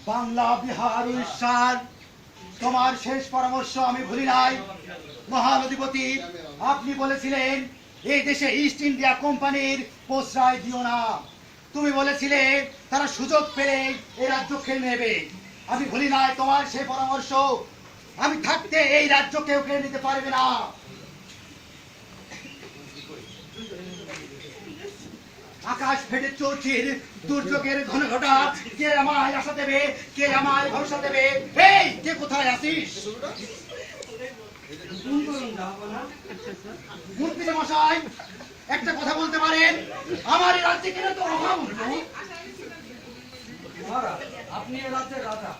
বাংলা, বিহার, উড়িষ্যার তোমার শেষ পরামর্শ আমি ভুলি নাই। মহান অধিপতি, আপনি বলেছিলেন এই দেশে ইস্ট ইন্ডিয়া কোম্পানির প্রশ্রয় দিও না। তুমি বলেছিলে তারা সুযোগ পেলে এই রাজ্য খেয়ে নেবে। আমি ভুলি নাই তোমার সেই পরামর্শ। আমি থাকতে এই রাজ্য কেউ কেড়ে নিতে পারবে না। আকাশ ফেটে চৌচির দুর্যোগের ঘন ঘটা কে আমায় আশা দেবে, কে আমায় ভরসা দেবে? এই কে কোথায় আছিস? মন্ত্রী মশাই, একটা কথা বলতে পারেন? আমার এই রাজ্যে কেন তো অভাব হলো? আপনি এ রাজ্যের রাজা,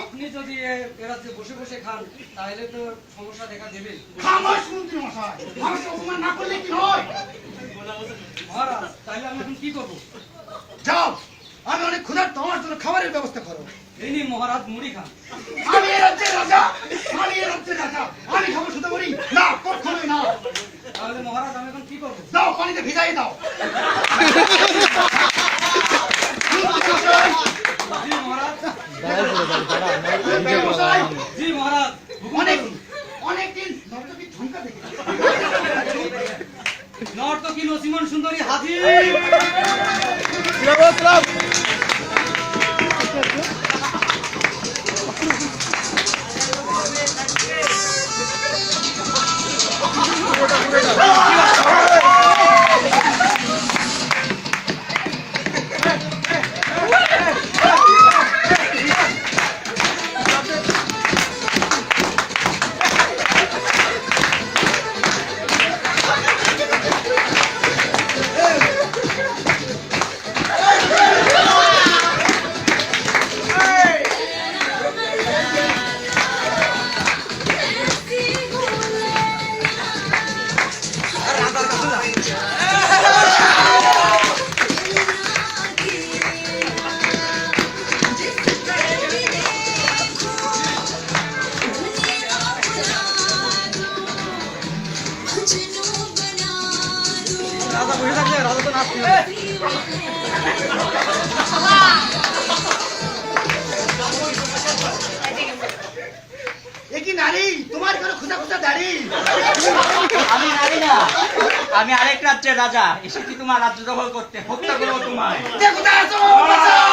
আপনি যদি এ রাজ্যে বসে বসে খান তাহলে তো সমস্যা দেখা দেবে। খামোশ মন্ত্রী মশাই, আমাকে অপমান না করলে কি হয়? মহারাজ, তাহলে আমি এখন কি করবো? যাও, আমি অনেক ক্ষুধার্ত, আমার জন্য খাবারের ব্যবস্থা করো। এই নিন মহারাজ, মুড়ি খান। আমি এই রাজ্যের রাজা, আমি এই রাজ্যের রাজা, আমি খাবো শুধু মুড়ি? না, কখনোই না। তাহলে মহারাজ আমি এখন কি করবো? দাও, পানিতে ভিজাই দাও। জি মহারাজ। মশাই, জি মহারাজ। অনেকদিন নর্তকী ঝুমকা দেখেছি। নর্তকী নসিমন সুন্দরী হাজির। রাজা বসে থাকলে রাজা তো নাচতে হবে। এ কি নারী? তোমার কোনো খোঁজা খোঁজা দাড়ি? আমি নারী না, আমি আরেক রাজ্যের রাজা, এসেছি তোমার রাজ্য দখল করতে, হত্যা করবো তোমায়। কে কোথায় আছো? বাঁচাও!